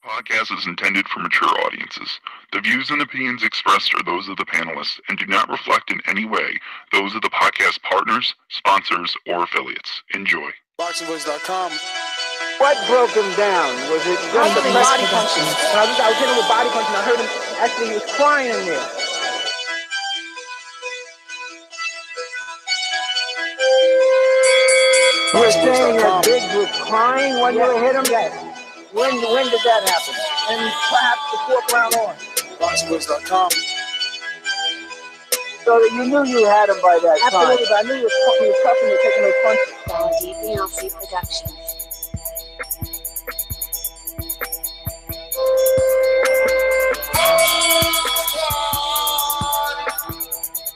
Podcast is intended for mature audiences. The views and opinions expressed are those of the panelists and do not reflect in any way those of the podcast partners, sponsors, or affiliates. Enjoy. ThaBoxingvoice.com. What broke him down? Was it just the body punching? I was hitting him with body punching. I heard him, actually, he was crying in there. You were saying that Gibbs was crying when you hit him? Yes. When did that happen? And perhaps the fourth round on. ThaBoxingvoice.com. So that you knew you had him by that time. Absolutely, but I knew he was tough and taking those punches. Productions.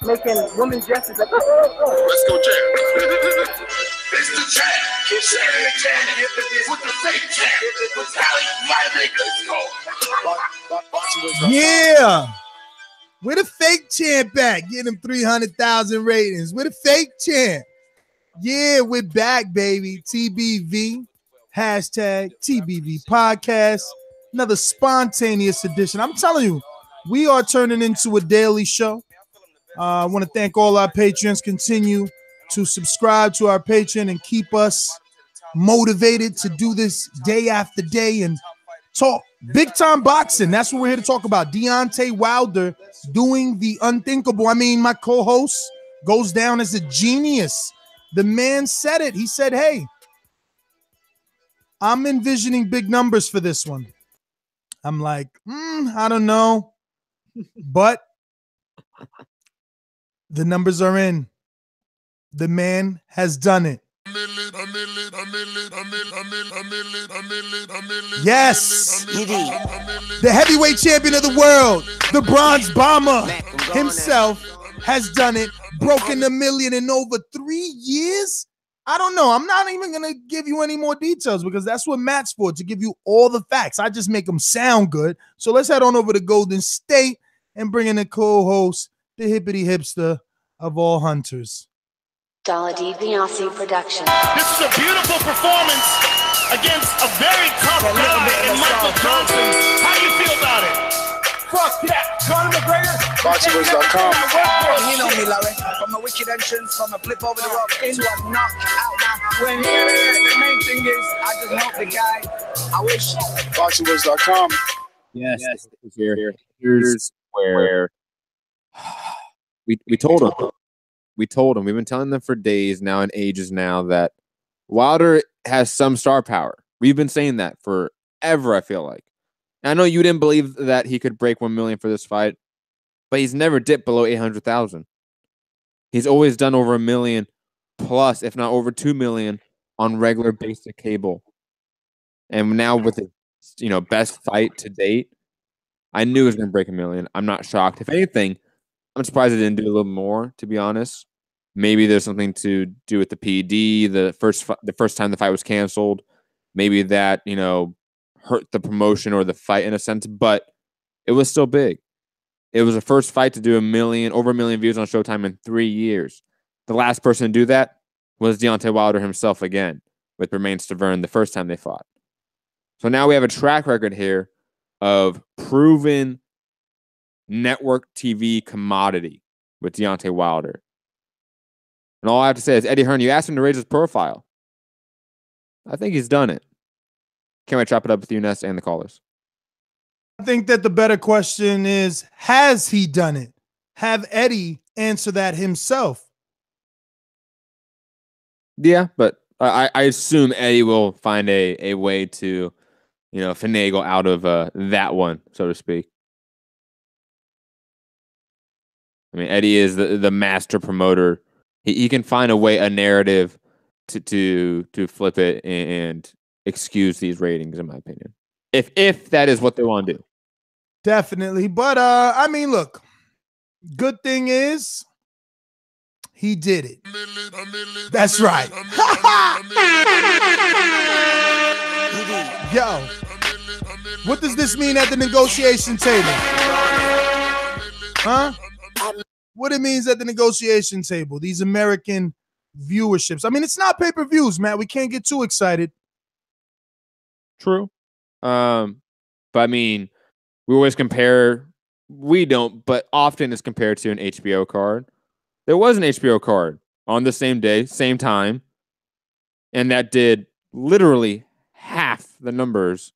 Making women gestures like, Let's go, champ. It's the champ. Sharing the champ with the fake champ. With Tally Let's go. Yeah. Where the fake champ at? Get him 300,000 ratings. Where the fake champ? Yeah, we're back, baby. TBV. Hashtag TBV podcast. Another spontaneous edition. I'm telling you, we are turning into a daily show. I want to thank all our patrons. Continue to subscribe to our Patreon and keep us motivated to do this day after day and talk big time boxing. That's what we're here to talk about. Deontay Wilder doing the unthinkable. I mean, my co-host goes down as a genius. The man said it. He said, hey, I'm envisioning big numbers for this one. I'm like, I don't know. But the numbers are in. The man has done it. Yes, the heavyweight champion of the world, the bronze bomber himself has done it, broken 1 million in over 3 years. I don't know. I'm not even going to give you any more details because that's what Matt's for, to give you all the facts. I just make them sound good. So let's head on over to Golden State and bring in a co-host, the hippity hipster of all hunters. WILDER Productions. This is a beautiful performance against a very tough guy in Michael Johnson. How do you feel about it? fuck that. Conor McGregor. ThaBoxingvoice.com. You know me, Larry. From a wicked entrance, from a flip over the rope into a knockout. Now, When the main thing is, I just help the guy. I wish. ThaBoxingvoice.com. Yes, here's where we told him. We told him. We've been telling them for days now and ages now that Wilder has some star power. We've been saying that forever, I feel like. And I know you didn't believe that he could break 1 million for this fight, but he's never dipped below 800,000. He's always done over 1 million plus, if not over 2 million on regular basic cable. And now with his, best fight to date, I knew he was going to break 1 million. I'm not shocked. If anything, I'm surprised he didn't do a little more, to be honest. Maybe there's something to do with the PD, the first time the fight was canceled. Maybe that, hurt the promotion or the fight in a sense, but it was still big. It was the first fight to do over 1 million views on Showtime in 3 years. The last person to do that was Deontay Wilder himself again with Stiverne the first time they fought. So now we have a track record here of proven network TV commodity with Deontay Wilder. And all I have to say is, Eddie Hearn, you asked him to raise his profile. I think he's done it. Can't wait to chop it up with you, Ness, and the callers. I think that the better question is, has he done it? Have Eddie answer that himself. Yeah, but I assume Eddie will find a way to, finagle out of that one, so to speak. I mean, Eddie is the master promoter. He can find a narrative to flip it and excuse these ratings, in my opinion. If that is what they want to do. Definitely. But look, good thing is he did it. That's right. Yo, what does this mean at the negotiation table? Huh? What it means at the negotiation table, these American viewerships. I mean, it's not pay-per-views, man. We can't get too excited. True. But I mean, we always compare. We don't, but often it's compared to an HBO card. There was an HBO card on the same day, same time, and that did literally half the numbers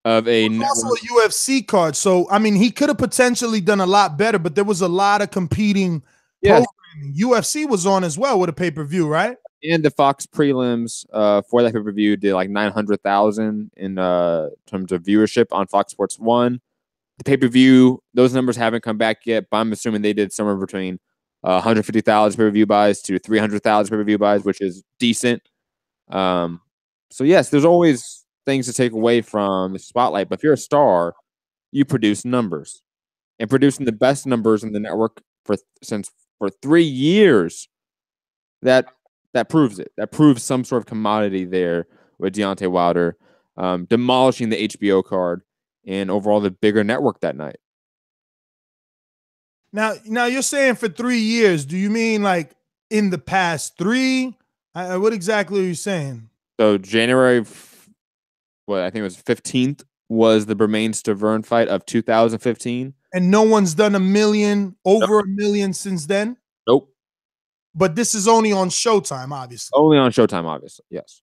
of a also a UFC card. So I mean, he could have potentially done a lot better, but there was a lot of competing programming. UFC was on as well with a pay-per-view, right? And the Fox prelims for that pay-per-view did like 900,000 in terms of viewership on Fox Sports 1. The pay-per-view, those numbers haven't come back yet, but I'm assuming they did somewhere between 150,000 pay-per-view buys to 300,000 pay-per-view buys, which is decent. So yes, there's always things to take away from the spotlight, but if you're a star, you produce numbers. And producing the best numbers in the network for 3 years, that proves it. That proves some sort of commodity there with Deontay Wilder, demolishing the HBO card and overall the bigger network that night. Now you're saying for 3 years. Do you mean like in the past 3? What exactly are you saying? So January, I think it was 15th, was the Bermain-Stiverne fight of 2015. And no one's done $1 million since then? Nope. But this is only on Showtime, obviously. Only on Showtime, obviously, yes.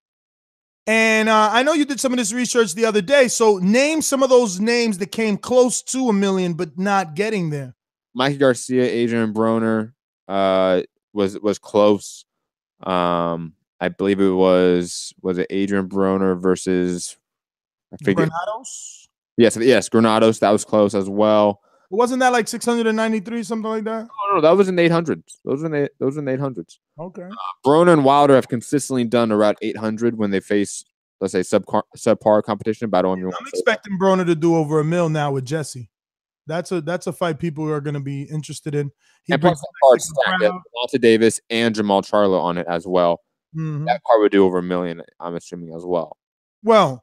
And I know you did some of this research the other day. So name some of those names that came close to $1 million, but not getting there. Mikey Garcia, Adrian Broner was close. I believe it was it Adrian Broner versus Granados? Yes, Granados. That was close as well. Wasn't that like 693, something like that? No, that was in the 800s. Those were in the 800s. Okay. Broner and Wilder have consistently done around 800 when they face, let's say, subpar competition. But I'm expecting Broner to do over $1 million now with Jesse. That's a fight people are going to be interested in. And plus that card stacked Devonta Davis and Jamal Charlo on it as well. Mm-hmm. That card would do over $1 million, I'm assuming, as well. Well,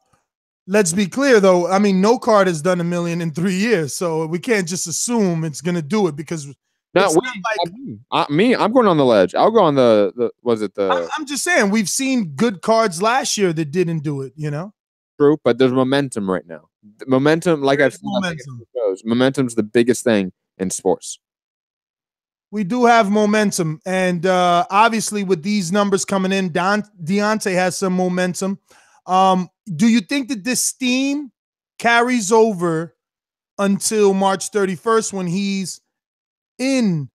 let's be clear, though. I mean, no card has done $1 million in 3 years, so we can't just assume it's going to do it because I'm going on the ledge. I'll go on the I'm just saying we've seen good cards last year that didn't do it. You know, true, but there's momentum right now. The momentum, like I've said, momentum's the biggest thing in sports. We do have momentum, and obviously with these numbers coming in, Deontay has some momentum. Do you think that this steam carries over until March 31st when he's in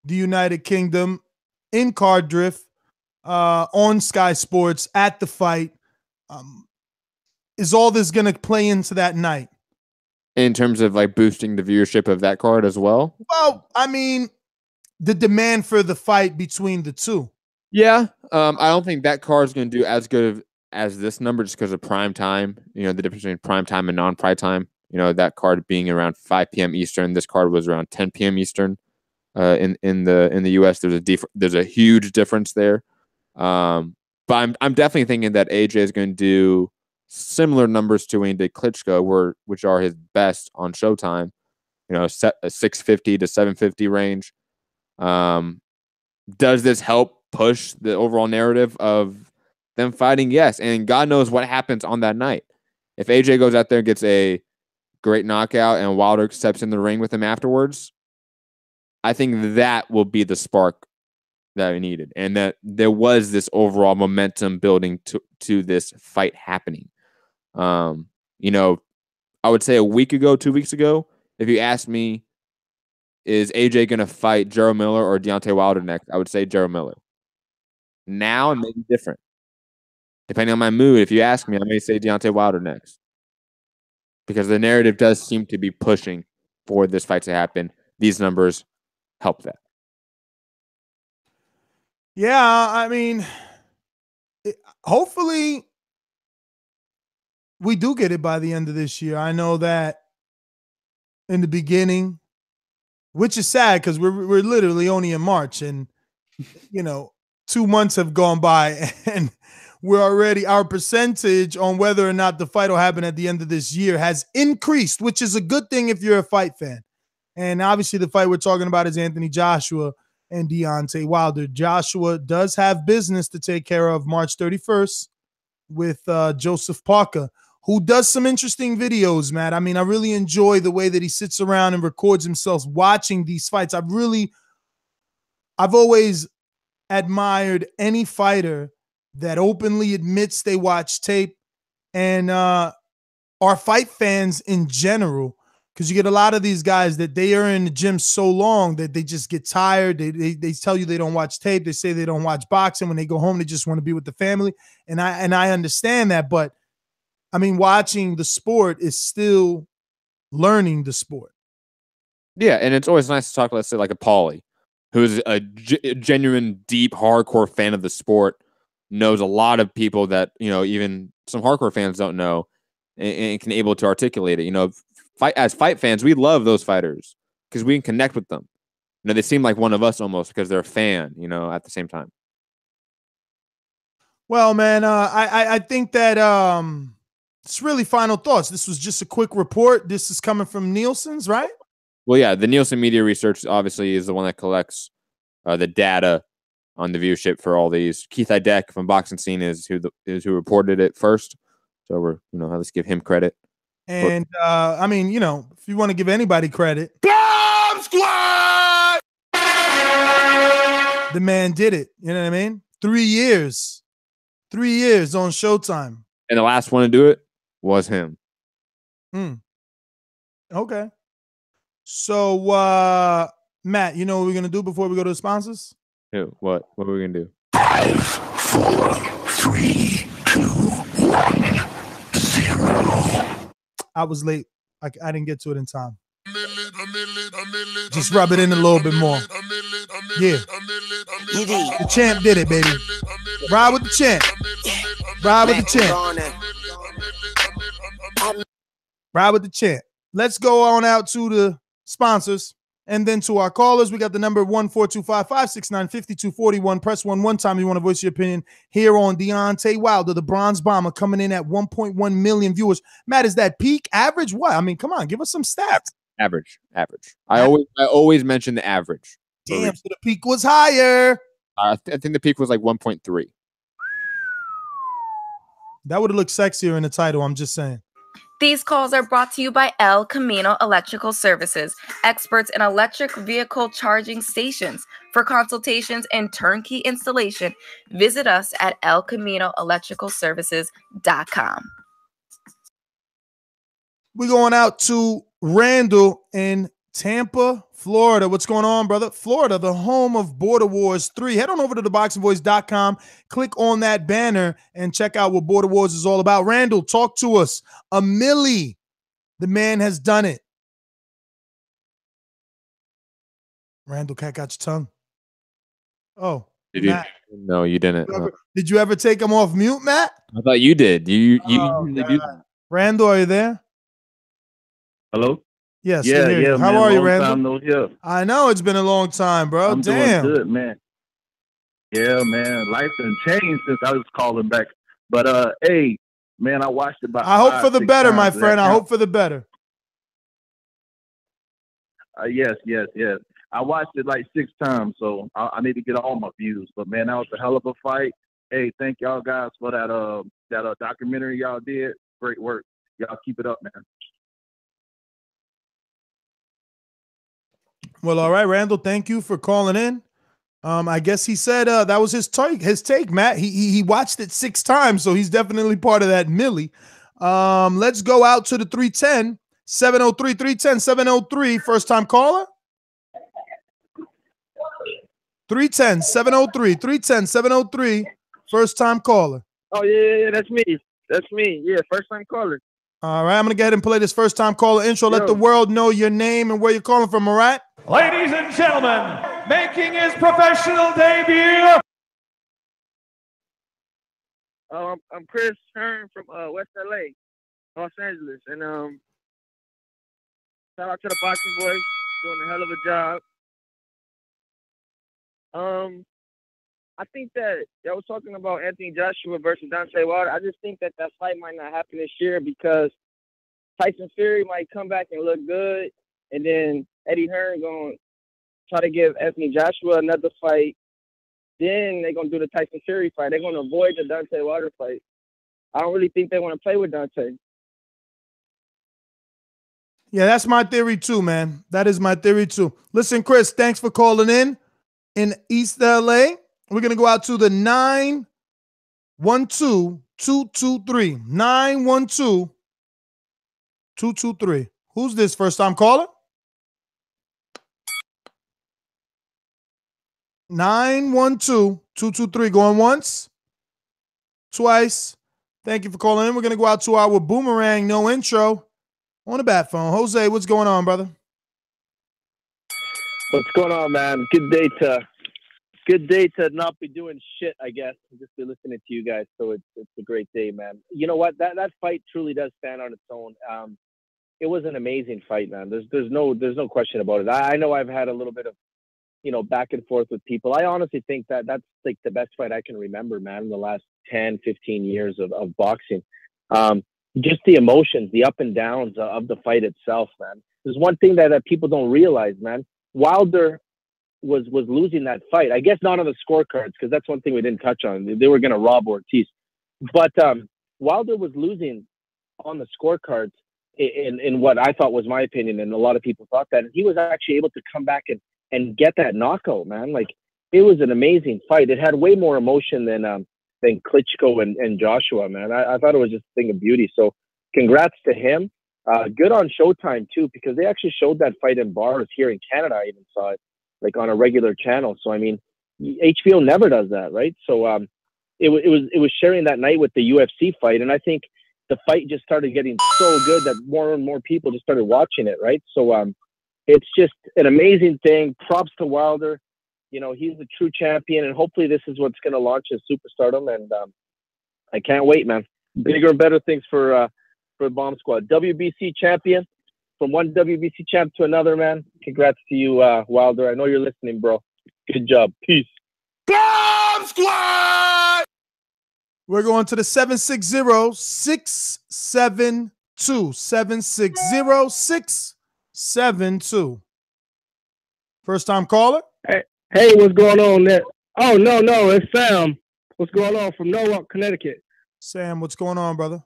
the United Kingdom, in Cardiff, on Sky Sports at the fight? Is all this going to play into that night? In terms of like boosting the viewership of that card as well? Well, I mean, the demand for the fight between the two. Yeah. I don't think that card is going to do as good as this number just because of prime time. You know, the difference between prime time and non-prime time. You know, that card being around 5 p.m. Eastern. This card was around 10 p.m. Eastern. In the U.S., there's a huge difference there. But I'm definitely thinking that AJ is going to do similar numbers to when he did Klitschko, which are his best on Showtime. You know, a 650 to 750 range. Does this help push the overall narrative of them fighting? Yes, and God knows what happens on that night. If AJ goes out there and gets a great knockout and Wilder steps in the ring with him afterwards, I think that will be the spark that we needed, and that there was this overall momentum building to this fight happening. You know, I would say a week ago, 2 weeks ago, if you asked me, is AJ going to fight Jarrell Miller or Deontay Wilder next? I would say Jarrell Miller. Now it may be different. Depending on my mood, if you ask me, I may say Deontay Wilder next. Because the narrative does seem to be pushing for this fight to happen. These numbers help that. Yeah, I mean, hopefully we do get it by the end of this year. I know that in the beginning, which is sad because we're literally only in March, and you know, 2 months have gone by and we're already, our percentage on whether or not the fight will happen at the end of this year has increased, which is a good thing if you're a fight fan. And obviously the fight we're talking about is Anthony Joshua and Deontay Wilder. Joshua does have business to take care of March 31st with Joseph Parker. who does some interesting videos, Matt. I mean, I really enjoy the way that he sits around and records himself watching these fights. I've always admired any fighter that openly admits they watch tape and are fight fans in general. Because you get a lot of these guys that they are in the gym so long that they just get tired. They tell you they don't watch tape. They say they don't watch boxing. When they go home, they just want to be with the family. And I understand that. But, I mean, watching the sport is still learning the sport. Yeah, and it's always nice to talk, let's say, like a Paulie, who's a genuine, deep, hardcore fan of the sport, knows a lot of people that, you know, even some hardcore fans don't know, and can able to articulate it. You know, as fight fans, we love those fighters because we can connect with them. You know, they seem like one of us almost because they're a fan, you know, at the same time. Well, man, I think that it's really final thoughts. This was just a quick report. This is coming from Nielsen's, right? Well, yeah, the Nielsen Media Research obviously is the one that collects the data on the viewership for all these. Keith Idec from Boxing Scene is who reported it first. So we're, you know, let's give him credit. And I mean, you know, if you want to give anybody credit, Bomb Squad! the man did it. You know what I mean? 3 years. 3 years on Showtime. And the last one to do it was him. Okay. So, Matt, you know what we're going to do before we go to the sponsors? What are we going to do? 5, 4, 3, 2, 1, 0. I was late. I didn't get to it in time. Just rub it in a little bit more. Yeah. The champ did it, baby. Ride with the champ. Ride with the champ. Ride with the champ. Let's go on out to the sponsors and then to our callers. We got the number 1-425-569-5241. Press 1 one time. You want to voice your opinion here on Deontay Wilder, the Bronze Bomber, coming in at 1.1 million viewers. Matt, is that peak average? What? I mean, come on, give us some stats. Average. I always mention the average. Damn, so the peak was higher. I think the peak was like 1.3. That would have looked sexier in the title. I'm just saying. These calls are brought to you by El Camino Electrical Services, experts in electric vehicle charging stations. For consultations and turnkey installation, visit us at elcaminoelectricalservices.com. We're going out to Randall in Tampa, Florida. What's going on, brother? Florida, the home of Border Wars 3. Head on over to ThaBoxingvoice.com, click on that banner, and check out what Border Wars is all about. Randall, talk to us. A milli. The man has done it. Randall, cat got your tongue. Oh. Did you? No, you didn't. Did you ever take him off mute, Matt? I thought you did. You usually do that. Randall, are you there? Hello? Yes. Yeah. How man, are you, Randall? Time no hear. I know it's been a long time, bro. I'm Damn. doing good, man. Yeah, man. Life has changed since I was calling back. But hey, man, I watched it. I hope for the better, my friend. I hope for the better. Yes. I watched it like 6 times, so I need to get all my views. But man, that was a hell of a fight. Hey, thank y'all guys for that documentary y'all did. Great work. Y'all keep it up, man. Well, all right, Randall, thank you for calling in. I guess he said that was his take, Matt. He watched it 6 times, so he's definitely part of that milli. Let's go out to the 310, 703, 310, 703. First time caller. 310, 703, 310, 703. First time caller. Oh, yeah, that's me. Yeah, first time caller. All right, I'm going to go ahead and play this first time caller intro. Let the world know your name and where you're calling from, all right? Ladies and gentlemen, making his professional debut. I'm Chris Hearn from West LA, Los Angeles. And shout out to the Boxing Voice, doing a hell of a job. I think that I was talking about Anthony Joshua versus Deontay Wilder. I just think that fight might not happen this year because Tyson Fury might come back and look good, and then Eddie Hearn going to try to give Anthony Joshua another fight. Then they're going to do the Tyson Fury fight. They're going to avoid the Deontay Wilder fight. I don't really think they want to play with Deontay. Yeah, that's my theory too, man. That is my theory too. Listen, Chris, thanks for calling in East LA. We're going to go out to the 912-223. 912-223. Who's this first time caller? 912-223. Going once, twice. Thank you for calling in. We're going to go out to our boomerang, no intro, on the bat phone. Jose, what's going on, brother? What's going on, man? Good day to not be doing shit, I guess. Just be listening to you guys. So it's a great day, man. You know what? That fight truly does stand on its own. It was an amazing fight, man. There's no question about it. I know I've had a little bit of, back and forth with people. I honestly think that's like the best fight I can remember, man, in the last 10, 15 years of boxing. Just the emotions, the up and downs of the fight itself, man. There's one thing that people don't realize, man. Wilder was losing that fight. I guess not on the scorecards, because that's one thing we didn't touch on. They were going to rob Ortiz. But Wilder was losing on the scorecards in what I thought was my opinion, and a lot of people thought that. And he was actually able to come back and get that knockout, man. Like, it was an amazing fight. It had way more emotion than Klitschko and Joshua, man. I thought it was just a thing of beauty. So congrats to him. Good on Showtime, too, because they actually showed that fight in bars here in Canada. I even saw it, like, on a regular channel. So, I mean, HBO never does that, right? So it was sharing that night with the UFC fight. And I think the fight just started getting so good that more and more people just started watching it, right? So it's just an amazing thing. Props to Wilder. He's the true champion, and hopefully this is what's going to launch his superstardom. And I can't wait, man. Bigger and better things for Bomb Squad. WBC champion, from one WBC champ to another, man. Congrats to you, Wilder. I know you're listening, bro. Good job. Peace. Bomb Squad! We're going to the 760-672. 760-672. First time caller? Hey, what's going on there? Oh, no, it's Sam. What's going on from Norwalk, Connecticut? Sam, what's going on, brother?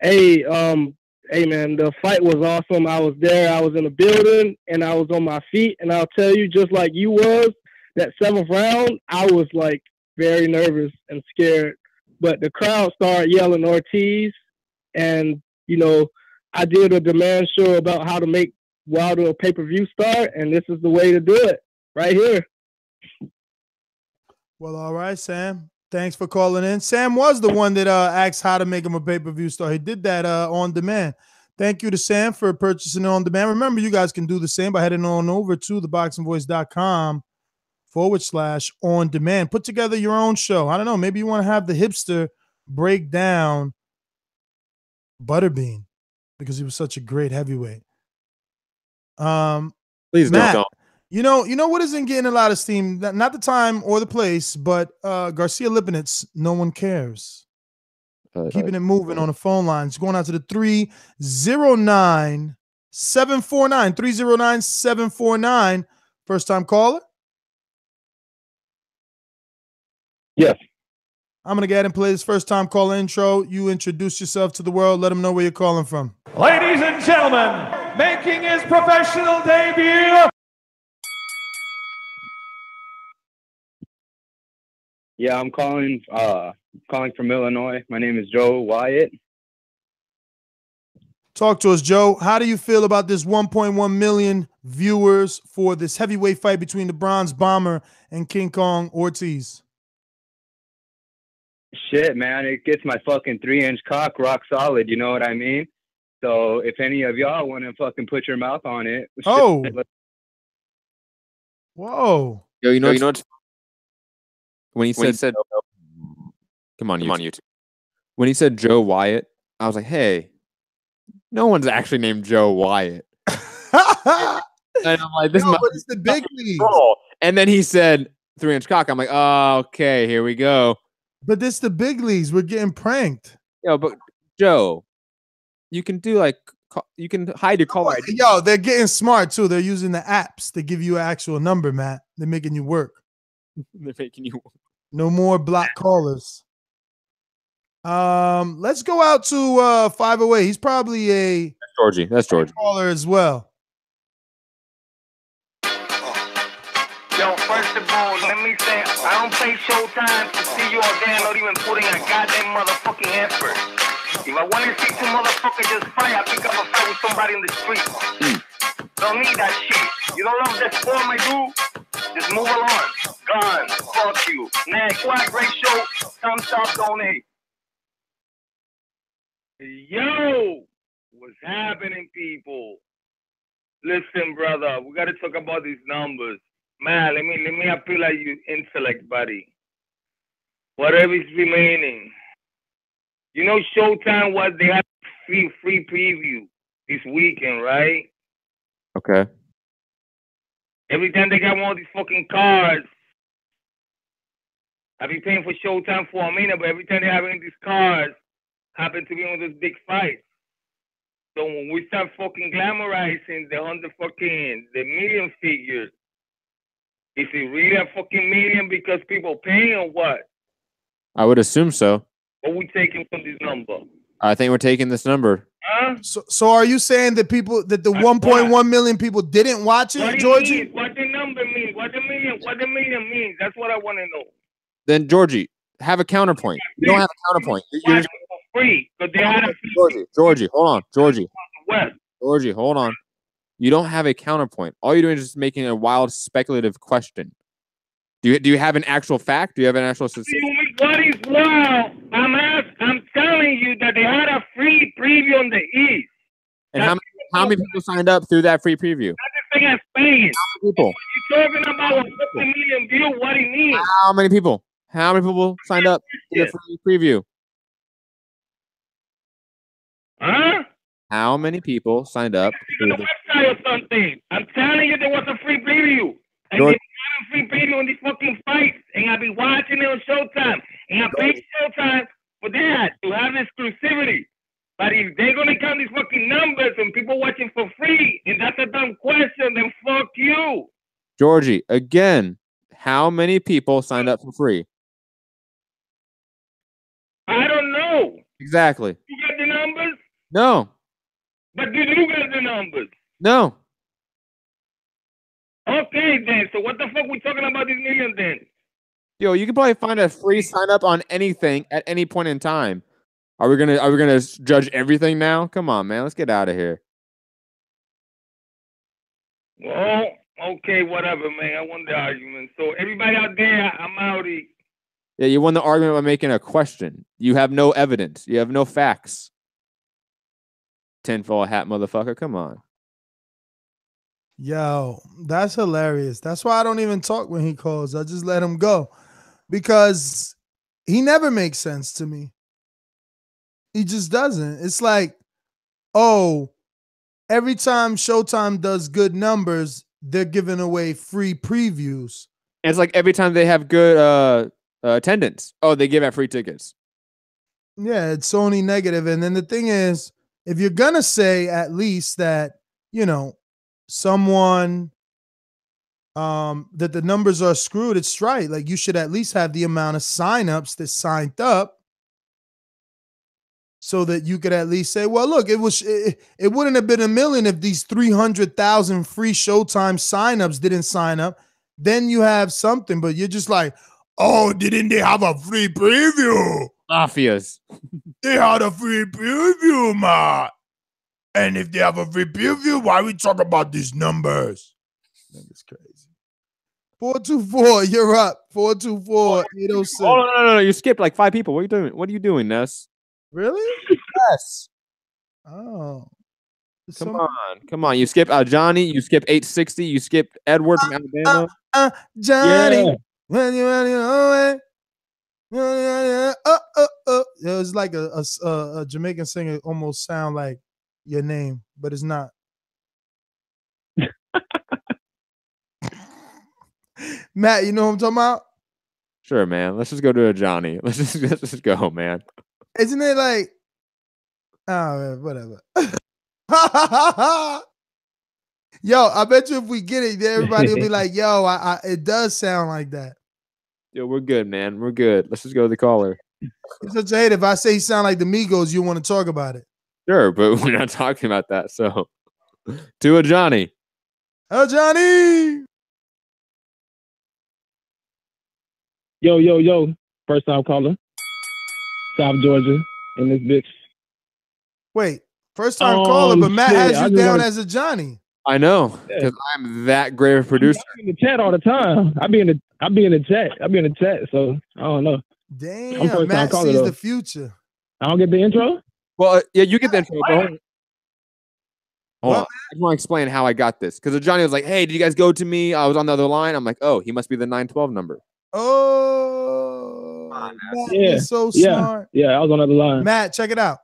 Hey, man, the fight was awesome. I was there. I was in the building, and I was on my feet. And I'll tell you, just like you was, that 7th round, I was, like, very nervous and scared. But the crowd started yelling Ortiz, and, I did a demand show about how to make Wilder a pay-per-view star, and this is the way to do it, right here. Well, all right, Sam. Thanks for calling in. Sam was the one that asked how to make him a pay-per-view star. He did that on demand. Thank you to Sam for purchasing it on demand. Remember, you guys can do the same by heading on over to ThaBoxingVoice.com/on demand. Put together your own show. I don't know. Maybe you want to have the Hipster break down Butterbean because he was such a great heavyweight. Please Matt, don't. You know what isn't getting a lot of steam? Not the time or the place, but Garcia Lipinets, no one cares. Keeping it moving on the phone lines. Going out to the 309-749. 309-749. First time caller? Yes. I'm going to go ahead and play this first time caller intro. You introduce yourself to the world. Let them know where you're calling from. Ladies and gentlemen, making his professional debut. Yeah, I'm calling from Illinois. My name is Joe Wyatt. Talk to us, Joe. How do you feel about this 1.1 million viewers for this heavyweight fight between the Bronze Bomber and King Kong Ortiz? Shit, man, it gets my fucking 3-inch cock rock solid. You know what I mean? So if any of y'all want to fucking put your mouth on it. Oh. Whoa. Yo, you know what? When he said come on, YouTube. When he said Joe Wyatt, I was like, hey, no one's actually named Joe Wyatt. And I'm like, this but it's the big leagues. And then he said 3-inch cock. I'm like, oh, okay, here we go. But this the big leagues. We're getting pranked. Yo, but Joe, you can do you can hide your caller ID. Yo, they're getting smart too. They're using the apps to give you an actual number, Matt. They're making you work. They're making you work. No more block callers. Let's go out to 508. He's probably a Georgie. That's Georgie. Caller as well. Yo, first of all, let me say, I don't play Showtime to see you all there not even putting a goddamn motherfucking effort. If I want to see two motherfuckers just fight, I pick up a fight with somebody in the street. Don't need that shit. You don't love that form I do? Just move along. Gone. Fuck you. Next. What a great show. Come stop, donate. Yo, what's happening, people? Listen, brother, we gotta talk about these numbers. Man, let me appeal at you, intellect, buddy. Whatever is remaining. You know, Showtime was they had free preview this weekend, right? Okay. Every time they got one of these fucking cards, I be paying for Showtime for a minute, but every time they have any of these cards, happen to be one of those big fights. So when we start fucking glamorizing the million figures, is it really a fucking million because people paying or what? I would assume so. What we taking from this number? I think we're taking this number. Huh? So are you saying that the 1.1 million people didn't watch it, Georgie? What the number means? What the million means? That's what I want to know. Then Georgie, have a counterpoint. You don't have a counterpoint. You're just free, but they had a Georgie, hold on. Georgie, hold on. You don't have a counterpoint. All you're doing is just making a wild speculative question. Do you have an actual fact? Do you have an actual statistic? What is wild? I'm telling you that they had a free preview on the East. And how many people signed up through that free preview? That's the thing I'm saying. How many people? You're talking about 50 million views. What it means? How many people? How many people signed up to the free preview? Huh? How many people signed up? On the website or something. I'm telling you, there was a free preview. And they had a free preview on these fucking fights. And I'll be watching it on Showtime. And I pay Showtime for that, to have exclusivity. But if they're going to count these fucking numbers and people watching for free, and that's a dumb question, then fuck you. Georgie, again, how many people signed up for free? I don't know. Exactly. You got the numbers? No. But did you get the numbers? No. Okay, then. So what the fuck we talking about these millions then? Yo, you can probably find a free sign up on anything at any point in time. Are we gonna judge everything now? Come on, man. Let's get out of here. Well, okay, whatever, man. I won the argument. So everybody out there, I'm outie. Yeah, you won the argument by making a question. You have no evidence. You have no facts. Tinfoil hat motherfucker. Come on. Yo, that's hilarious. That's why I don't even talk when he calls. I just let him go because he never makes sense to me. He just doesn't. It's like, oh, every time Showtime does good numbers, they're giving away free previews. And it's like every time they have good attendance, oh, they give out free tickets. Yeah, it's only negative. And then the thing is, if you're going to say at least that, someone that the numbers are screwed, it's right. Like you should at least have the amount of signups that signed up so that you could at least say, well, look, it wouldn't have been a million if these 300,000 free Showtime signups didn't sign up. Then you have something, but you're just like, oh, didn't they have a free preview? Mafias. They had a free preview, man. And if they have a free preview, why we talk about these numbers? That's crazy. 424, you're up. 424-806. Oh, no. You skipped like 5 people. What are you doing? What are you doing, Ness? Really? Yes. Oh. Come on. You skipped Johnny. You skipped 860. You skipped Edward from Alabama. Johnny. Yeah. When you know it. It was like a Jamaican singer almost sound like your name, but it's not. Matt, you know what I'm talking about? Sure, man. Let's just go to a Johnny. Let's just go, man. Isn't it like, oh, whatever. Yo, I bet you if we get it, everybody will be like, yo, it does sound like that. Yo, we're good, man. We're good. Let's just go to the caller. It's such a hate. If I say he sound like the Migos, you want to talk about it. Sure, but we're not talking about that. So, to a Johnny. Oh, Johnny. Yo. First time caller. South Georgia in this bitch. Wait, first time caller, but Matt has you down as a Johnny. I know, because I'm that great of a producer. I be in the chat all the time. I be in the chat. So I don't know. Damn, I'm first Matt time caller, sees though. the future. I don't get the intro? Well, yeah, you get the intro. Hold on. I just want to explain how I got this. Because Johnny was like, hey, did you guys go to me? I was on the other line. I'm like, oh, he must be the 912 number. Oh, Matt is so smart. Yeah, I was on the other line. Matt, check it out.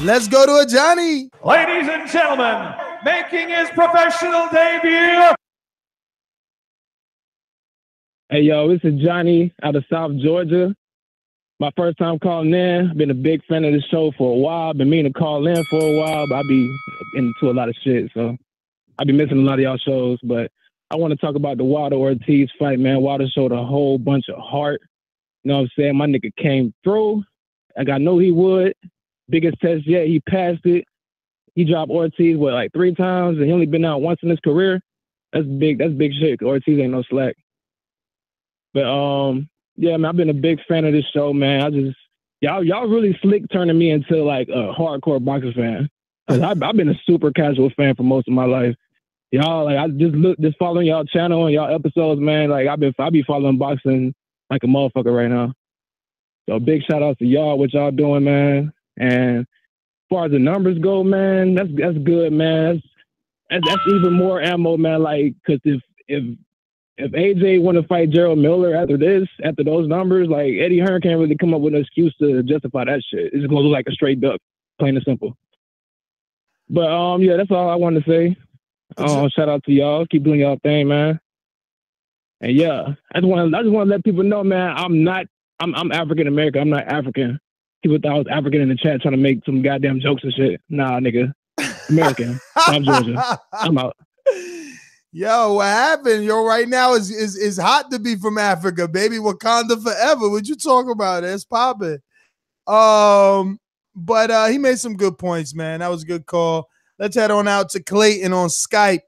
Let's go to a Johnny. Ladies and gentlemen, making his professional debut. Hey, yo, this is Johnny out of South Georgia. My first time calling in. I've been a big fan of the show for a while. Been meaning to call in for a while, but I be into a lot of shit, so I be missing a lot of y'all shows. But I want to talk about the Wilder Ortiz fight, man. Wilder showed a whole bunch of heart. You know what I'm saying? My nigga came through. Like I know he would. Biggest test yet. He passed it. He dropped Ortiz, like 3 times, and he only been out once in his career. That's big. That's big shit. Ortiz ain't no slack. But yeah, man, I've been a big fan of this show, man. Y'all really slick turning me into like a hardcore boxing fan. Cause I've been a super casual fan for most of my life. Y'all, like I just following y'all channel and y'all episodes, man. Like I be following boxing like a motherfucker right now. So big shout out to y'all, what y'all doing, man. And as far as the numbers go, man, that's good, man. That's even more ammo, man. Like, cause if AJ want to fight Gerald Miller after those numbers, like Eddie Hearn can't really come up with an excuse to justify that shit. It's gonna look like a straight duck, plain and simple. But yeah, that's all I wanted to say. Shout out to y'all. Keep doing y'all thing, man. And yeah, I just want to let people know, man. I'm African American. I'm not African. People thought I was African in the chat trying to make some goddamn jokes and shit. Nah, nigga, American. South Georgia. I'm out. Yo, what happened? Yo, right now is hot to be from Africa, baby. Wakanda forever. What you talk about? It's popping. But he made some good points, man. That was a good call. Let's head on out to Clayton on Skype.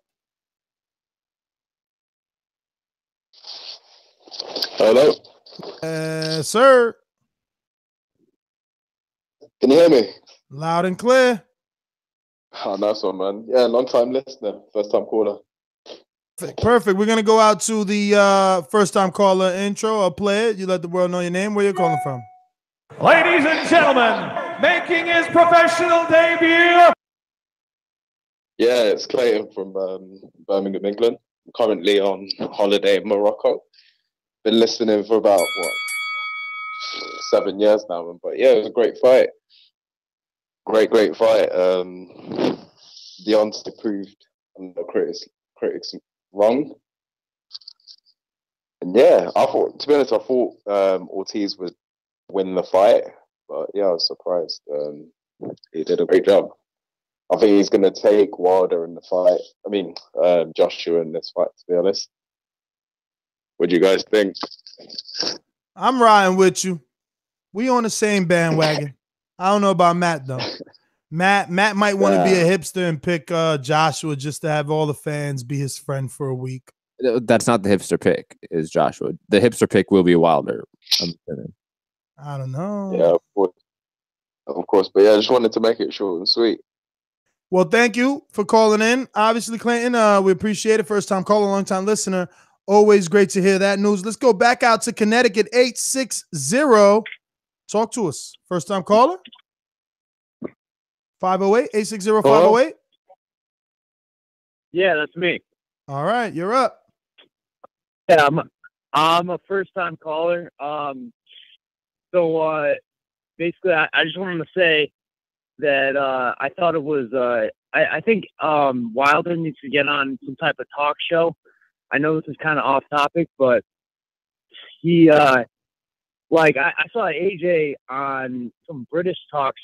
Hello. Sir. Can you hear me? Loud and clear. Oh, nice one, man. Yeah, long time listener, first time caller. Perfect. We're gonna go out to the first time caller intro. I'll play it. You let the world know your name, where you're calling from. Ladies and gentlemen, making his professional debut. Yeah, it's Clayton from Birmingham, England. I'm currently on holiday in Morocco. Been listening for about 7 years now, but yeah, it was a great fight. Great fight. Deontay proved the critics wrong. And yeah, to be honest, I thought Ortiz would win the fight, but yeah, I was surprised. He did a great job. I think he's going to take Wilder in the fight. I mean, Joshua in this fight, to be honest. What do you guys think? I'm riding with you. We on the same bandwagon. I don't know about Matt though. Matt might want to be a hipster and pick Joshua just to have all the fans be his friend for a week. That's not the hipster pick, is Joshua. The hipster pick will be Wilder. I'm kidding. I don't know. Yeah, of course. But yeah, I just wanted to make it short and sweet. Well, thank you for calling in. Obviously, Clayton, we appreciate it. First time caller, long time listener. Always great to hear that news. Let's go back out to Connecticut 860. Talk to us. First time caller. 508-860-508. Yeah, that's me. All right, you're up. Yeah, I'm a first time caller. So basically, I just wanted to say that I thought it was I think Wilder needs to get on some type of talk show. I know this is kind of off topic, but he like I saw AJ on some British talk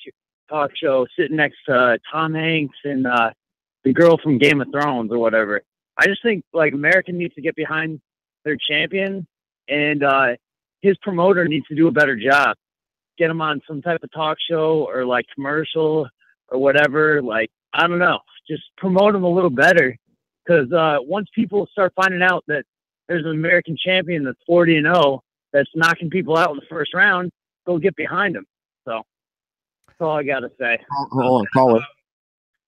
show sitting next to Tom Hanks and the girl from Game of Thrones or whatever. I just think like America needs to get behind their champion, and his promoter needs to do a better job get him on some type of talk show or like commercial or whatever. Like, I don't know, just promote him a little better. Because once people start finding out that there's an American champion that's 40-0 that's knocking people out in the first round, go get behind him. So that's all I got to say. Hold on, caller.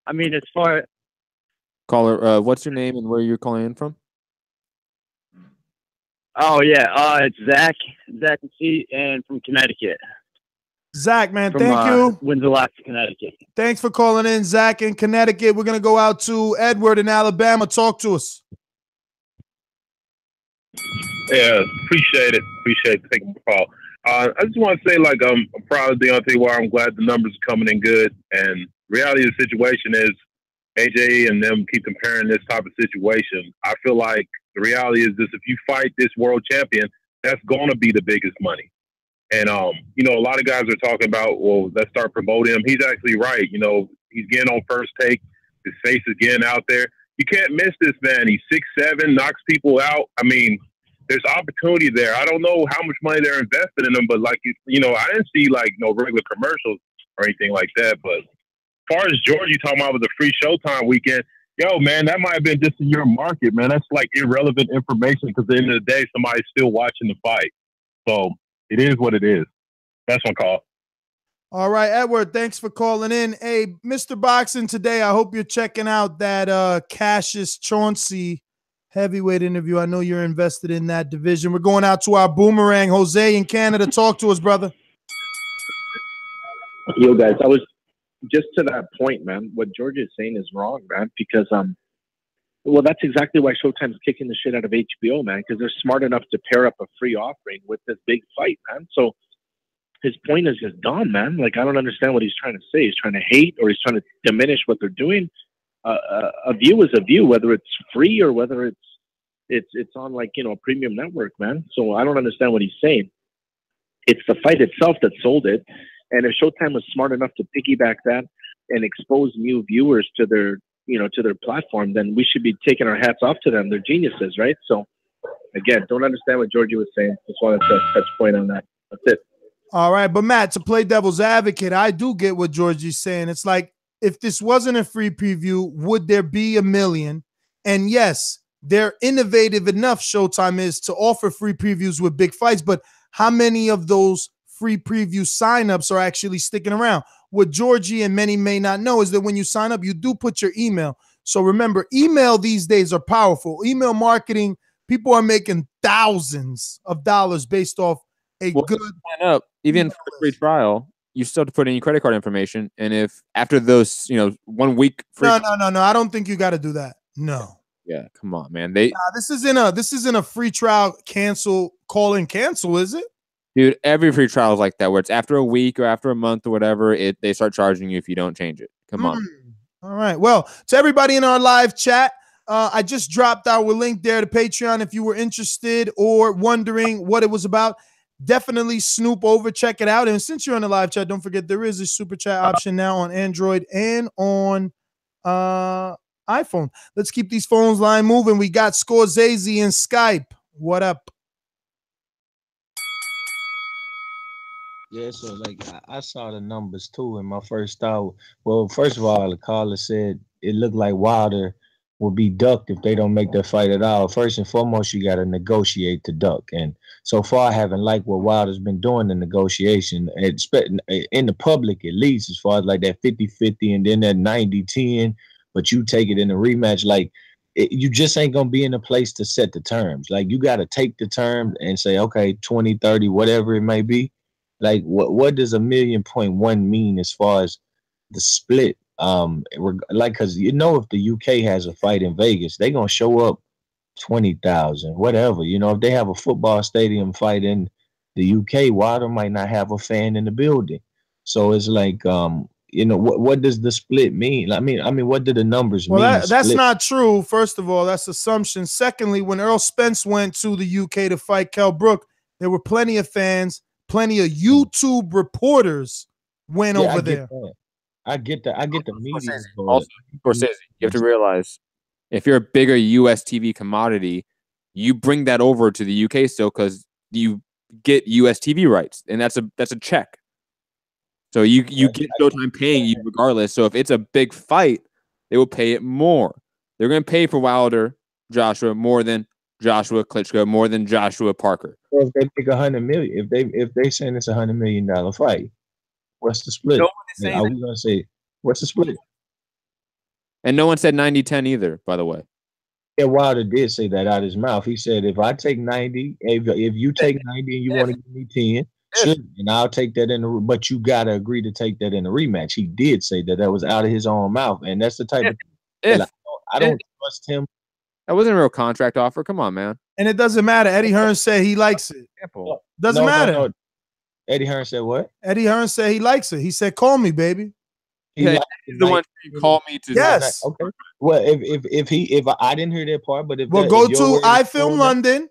I mean, as far Caller, what's your name and where you're calling in from? Oh yeah, it's Zach C, and from Connecticut. Zach, man, From, thank you. Windsor-Locks, Connecticut. Thanks for calling in, Zach in Connecticut. We're gonna go out to Edward in Alabama. Talk to us. Yeah, appreciate it. Appreciate taking the call. I just want to say, like, I'm proud of Deontay Wilder. I'm glad the numbers are coming in good. And reality of the situation is AJ and them keep comparing this type of situation. I feel like the reality is this: if you fight this world champion, that's going to be the biggest money. And, you know, a lot of guys are talking about, well, let's start promoting him. He's actually right. You know, he's getting on First Take. His face is getting out there. You can't miss this man. He's 6'7", knocks people out. I mean, there's opportunity there. I don't know how much money they're investing in him, but like, you know, I didn't see like no regular commercials or anything like that. But as far as Georgie talking about with the free Showtime weekend, yo, man, that might have been just in your market, man. That's like irrelevant information because at the end of the day, somebody's still watching the fight. So it is what it is. That's my call. All right, Edward, thanks for calling in. Hey, Mr. Boxing today, I hope you're checking out that Cassius Chauncey heavyweight interview. I know you're invested in that division. We're going out to our boomerang, Jose in Canada. Talk to us, brother. Yo, guys, I was just to that point, man. What George is saying is wrong, man, because well, that's exactly why Showtime's kicking the shit out of HBO, man, because they're smart enough to pair up a free offering with this big fight, man. So his point is just dumb, man. Like, I don't understand what he's trying to say. He's trying to hate or he's trying to diminish what they're doing. A view is a view, whether it's free or whether it's on, like, you know, a premium network, man. So I don't understand what he's saying. It's the fight itself that sold it. And if Showtime was smart enough to piggyback that and expose new viewers to their, you know, to their platform, then we should be taking our hats off to them. They're geniuses, right? So again, don't understand what Georgie was saying. Just wanted to touch point on that. That's it. All right, but Matt, to play devil's advocate, I do get what Georgie's saying. It's like, if this wasn't a free preview, would there be a million? And yes, they're innovative enough, Showtime is, to offer free previews with big fights, but how many of those free preview signups are actually sticking around? What Georgie and many may not know is that when you sign up, you do put your email. So remember, email these days are powerful. Email marketing, people are making thousands of dollars based off a good sign up. Even for the free trial, you still have to put in your credit card information. And if after those, you know, 1 week free No. I don't think you got to do that. No. Yeah, come on, man. This isn't a free trial call and cancel, is it? Dude, every free trial is like that, where it's after a week or after a month or whatever, they start charging you if you don't change it. Come on. All right. Well, to everybody in our live chat, I just dropped our link there to Patreon. If you were interested or wondering what it was about, definitely snoop over, check it out. And since you're on the live chat, don't forget there is a super chat option now on Android and on iPhone. Let's keep these phones line moving. We got Scorsese and Skype. What up? Yeah, so like I saw the numbers too, and my first thought, well, first of all, the caller said it looked like Wilder will be ducked if they don't make the fight at all. First and foremost, you got to negotiate to duck, and so far I haven't liked what Wilder's been doing in negotiation, in the public at least, as far as like that 50-50 and then that 90-10, but you take it in a rematch, like you just ain't gonna be in a place to set the terms. Like you got to take the terms and say, okay, 20-30, whatever it may be. Like what does $1.1 million mean as far as the split? Like, cause you know, if the UK has a fight in Vegas, they gonna show up 20,000, whatever. You know, if they have a football stadium fight in the UK, Wilder might not have a fan in the building. So it's like, you know, what does the split mean? I mean, what do the numbers mean? Well, that's not true. First of all, that's assumption. Secondly, when Earl Spence went to the UK to fight Kell Brook, there were plenty of fans. Plenty of YouTube reporters went over there. I get that. I get the media. Also, Scorsese, you have to realize if you're a bigger US TV commodity, you bring that over to the UK still because you get US TV rights, and that's a check. So you get Showtime paying you regardless. So if it's a big fight, they will pay it more. They're going to pay for Wilder, Joshua more than Joshua Klitschko, more than Joshua Parker. Well, if they make $100 million, if they saying it's $100 million fight, what's the split? No one is saying Are we going to say what's the split? And no one said 90-10 either, by the way. Yeah, Wilder did say that out of his mouth. He said, if I take 90, if you take 90 and you want to give me 10, sure, and I'll take that but you got to agree to take that in the rematch. He did say that was out of his own mouth. And that's the type of thing that I don't trust him. That wasn't a real contract offer. Come on, man. And it doesn't matter. Eddie Hearn said he likes it. Doesn't matter. No. Eddie Hearn said what? Eddie Hearn said he likes it. He said, call me, baby. He's the one who called me to. Yes. Okay. Well, if I didn't hear that part, but if go to iFilm London,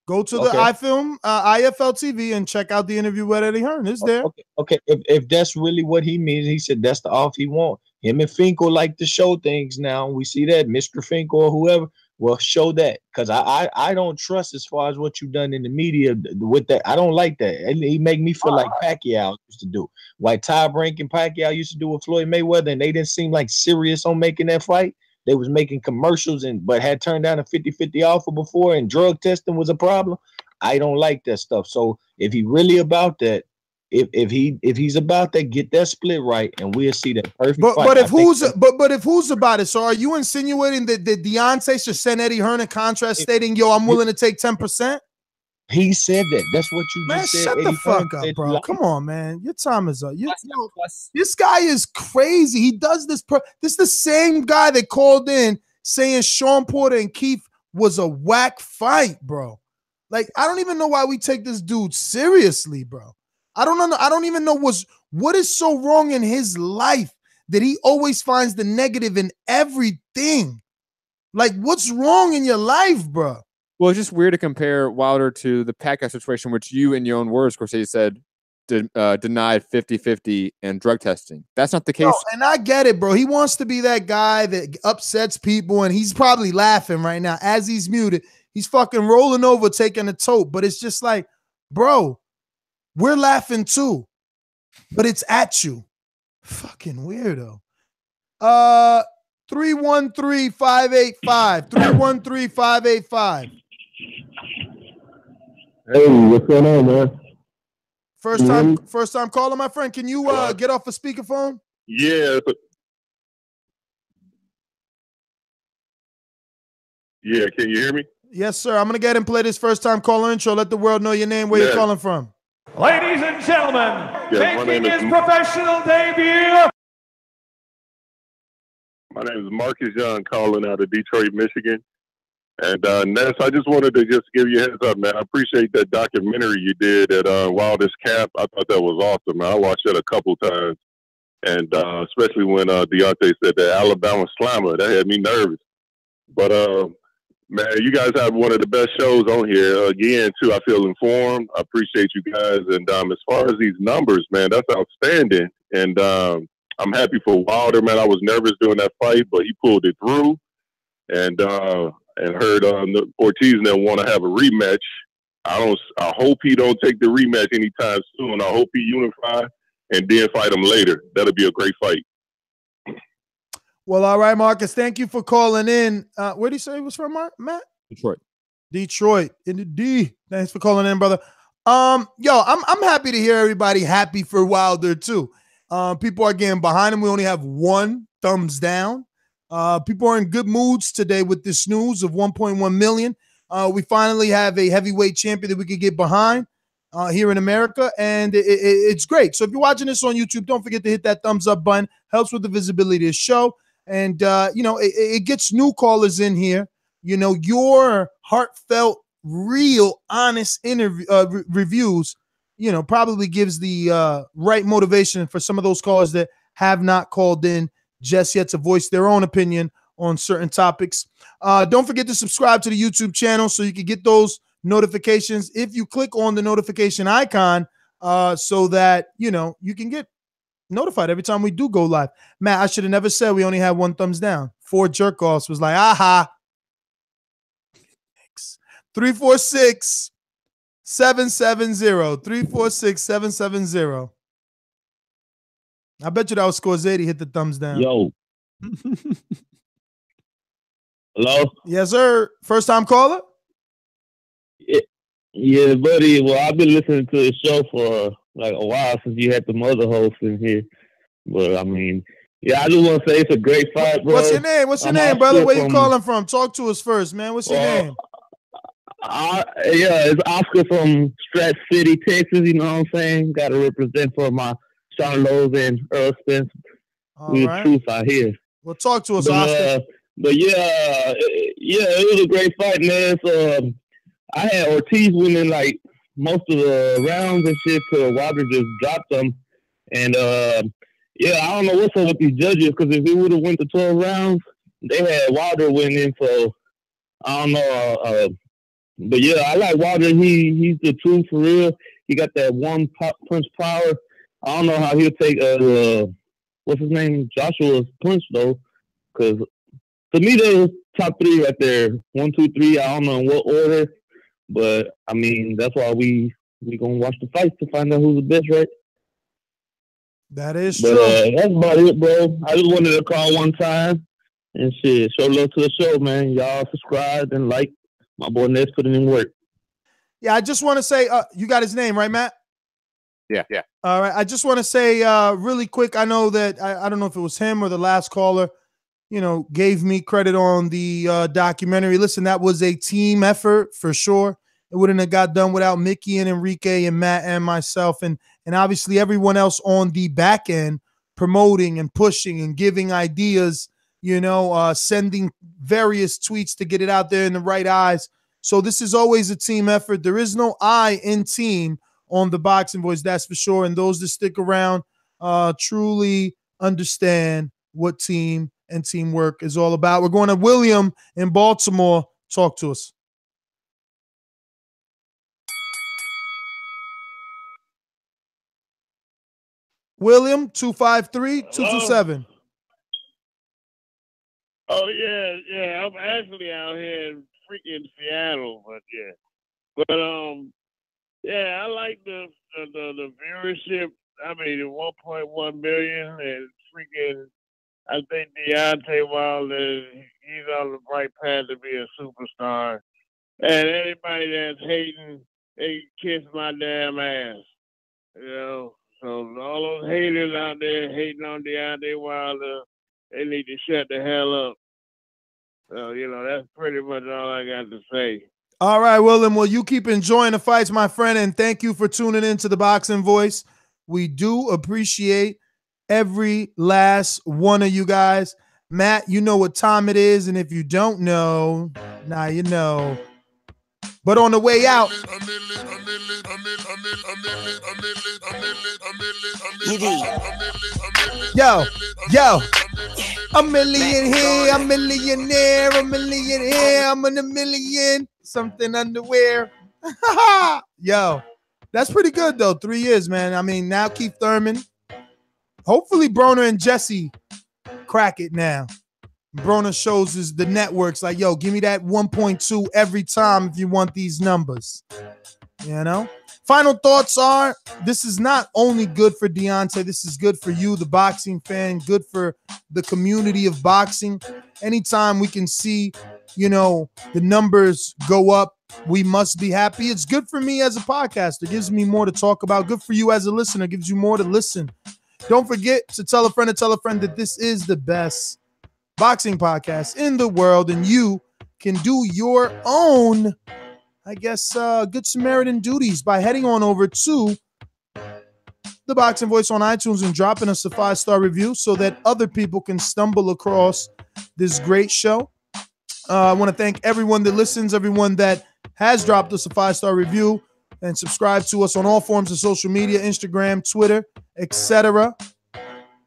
go to the iFilm IFL TV and check out the interview with Eddie Hearn. It's there. Okay. If that's really what he means, he said that's the off he want. Him and Finkel like to show things now. We see that Mr. Finkel or whoever. Well, show that, because I don't trust as far as what you've done in the media with that. I don't like that. He make me feel like Pacquiao used to do. Like Ty Brink and Pacquiao used to do with Floyd Mayweather, and they didn't seem like serious on making that fight. They was making commercials but had turned down a 50-50 offer before, and drug testing was a problem. I don't like that stuff. So if he really about that, if he's about that, get that split right, and we'll see that perfect fight. But if who's about it? So are you insinuating that Deontay should send Eddie Hearn a contract stating, "Yo, I'm willing to take 10%"? He said that. That's what you man, just said. Shut Eddie the fuck Hearn up, bro. Come on, man. Your time is up. This guy is crazy. He does this. This is the same guy that called in saying Sean Porter and Keith was a whack fight, bro. Like, I don't even know why we take this dude seriously, bro. I don't know. I don't even know what is so wrong in his life that he always finds the negative in everything. Like, what's wrong in your life, bro? Well, it's just weird to compare Wilder to the Pacquiao situation, which you, in your own words, Corsair, said denied 50-50 and drug testing. That's not the case. No, and I get it, bro. He wants to be that guy that upsets people, and he's probably laughing right now as he's muted. He's fucking rolling over, taking a tote, but it's just like, bro, we're laughing too, but it's at you. Fucking weirdo. 313-585. 313-585. Hey, what's going on, man? First time caller, my friend. Can you get off a speakerphone? Yeah. Yeah, can you hear me? Yes, sir. I'm gonna get and play this first time caller intro. Let the world know your name, where you're calling from. Ladies and gentlemen, making his professional debut. My name is Marcus Young, calling out of Detroit, Michigan. And Ness, I just wanted to just give you a heads up, man. I appreciate that documentary you did at Wildest Camp. I thought that was awesome, man. I watched it a couple times. And especially when Deontay said that Alabama slammer, that had me nervous. But, man, you guys have one of the best shows on here. Again, too, I feel informed. I appreciate you guys. And as far as these numbers, man, that's outstanding. And I'm happy for Wilder, man. I was nervous during that fight, but he pulled it through. And heard Ortiz now want to have a rematch. I hope he don't take the rematch anytime soon. I hope he unify and then fight him later. That'll be a great fight. Well, all right, Marcus. Thank you for calling in. Where did you say he was from, Matt? Detroit in the D. Thanks for calling in, brother. Yo, I'm happy to hear everybody happy for Wilder too. People are getting behind him. We only have one thumbs down. People are in good moods today with this news of 1.1 million. We finally have a heavyweight champion that we could get behind here in America, and it's great. So if you're watching this on YouTube, don't forget to hit that thumbs up button. Helps with the visibility of the show, and it gets new callers in here. You know, your heartfelt, real, honest interview reviews, probably gives the right motivation for some of those callers that have not called in just yet to voice their own opinion on certain topics. Don't forget to subscribe to the YouTube channel so you can get those notifications if you click on the notification icon so that, you can get notified every time we do go live. Matt, I should have never said we only had one thumbs down. 4 jerk-offs was like, aha. 346-770. 346-770. I bet you that was Scorsese hit the thumbs down. Yo. Hello? Yes, sir. First time caller? Yeah, buddy. Well, I've been listening to the show for like a while since you had the mother host in here. But I mean, yeah, I just want to say it's a great fight, bro. What's your name? What's your name, brother? Where you calling from? Talk to us first, man. What's your name? Yeah, it's Oscar from Strat City, Texas. You know what I'm saying? Got to represent for my Sean Lowe's and Earl Spence. We're the truth out here. Well, talk to us, Oscar. But yeah, it was a great fight, man. So I had Ortiz winning like most of the rounds and shit till Wilder just dropped them. And yeah, I don't know what's up with these judges because if it would have went to 12 rounds, they had Wilder winning. So I don't know. But yeah, I like Wilder. He's the truth for real. He got that one punch power. I don't know how he'll take what's his name, Joshua's punch though, because to me they was top three right there. 1, 2, 3. I don't know in what order, but I mean that's why we gonna watch the fights to find out who's the best, right? That is true. That's about it, bro. I just wanted to call one time and shit, show love to the show, man. Y'all subscribe and like. My boy Ness putting in work. Yeah, I just want to say, you got his name, right, Matt? Yeah. All right. I just want to say really quick, I know that, I don't know if it was him or the last caller, gave me credit on the documentary. Listen, that was a team effort for sure. It wouldn't have got done without Mickey and Enrique and Matt and myself and obviously everyone else on the back end promoting and pushing and giving ideas, sending various tweets to get it out there in the right eyes. So this is always a team effort. There is no I in team on the Boxing Voice, that's for sure. And those that stick around truly understand what team and teamwork is all about. We're going to William in Baltimore. Talk to us. William, 253-227. Oh yeah. I'm actually out here in freaking Seattle, but yeah. But yeah, I like the viewership. I mean, the 1.1 million and freaking. I think Deontay Wilder, he's on the right path to be a superstar. And anybody that's hating, they kiss my damn ass. So all those haters out there hating on Deontay Wilder, they need to shut the hell up. So, that's pretty much all I got to say. All right, William. Well, you keep enjoying the fights, my friend, and thank you for tuning in to the Boxing Voice. We do appreciate every last one of you guys. Matt, you know what time it is, and if you don't know, now you know. But on the way out, yo, a million here, a millionaire, a million here, I'm in a million, something underwear. Yo, that's pretty good though. 3 years, man. I mean, now Keith Thurman. Hopefully Broner and Jesse crack it now. Broner shows us the networks like, yo, give me that 1.2 every time if you want these numbers. Final thoughts are, this is not only good for Deontay, this is good for you, the boxing fan, good for the community of boxing. Anytime we can see, the numbers go up, we must be happy. It's good for me as a podcaster. It gives me more to talk about. Good for you as a listener. It gives you more to listen. Don't forget to tell a friend that this is the best boxing podcast in the world, and you can do your own, Good Samaritan duties by heading on over to the Boxing Voice on iTunes and dropping us a 5-star review so that other people can stumble across this great show. I want to thank everyone that listens, everyone that has dropped us a 5-star review and subscribe to us on all forms of social media, Instagram, Twitter, etc.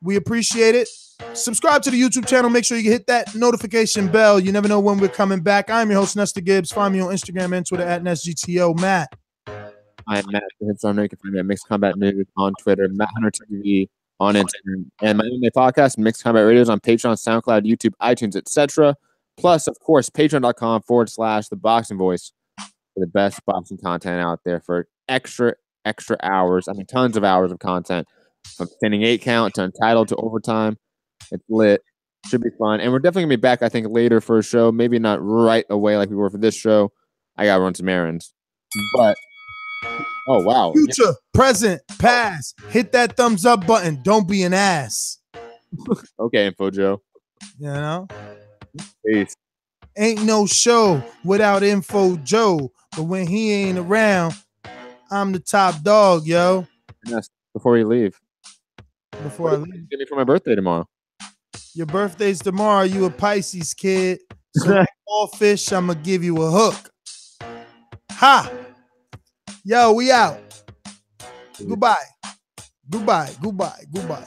We appreciate it. Subscribe to the YouTube channel. Make sure you hit that notification bell. You never know when we're coming back. I'm your host, Nestor Gibbs. Find me on Instagram and Twitter at NestGTO. Matt. I'm Matt. You can find me at Mixed Combat News on Twitter, Matt Hunter TV on Instagram, and my MMA podcast, Mixed Combat Radios, on Patreon, SoundCloud, YouTube, iTunes, etc. Plus, of course, patreon.com/The Boxing Voice for the best boxing content out there for extra hours. I mean, tons of hours of content. from standing 8 count to Untitled to overtime. It's lit. Should be fun. And we're definitely going to be back, I think, later for a show. Maybe not right away like we were for this show. I got to run some errands. But, oh, wow. Future, present, past. Hit that thumbs up button. Don't be an ass. Okay, Info Joe. You know? Peace. Ain't no show without Info Joe. But when he ain't around, I'm the top dog, yo. Yes, before you leave. Before I leave. Give me for my birthday tomorrow. Your birthday's tomorrow. You a Pisces kid. So all fish, I'm going to give you a hook. Ha! Yo, we out. Goodbye. Goodbye. Goodbye. Goodbye.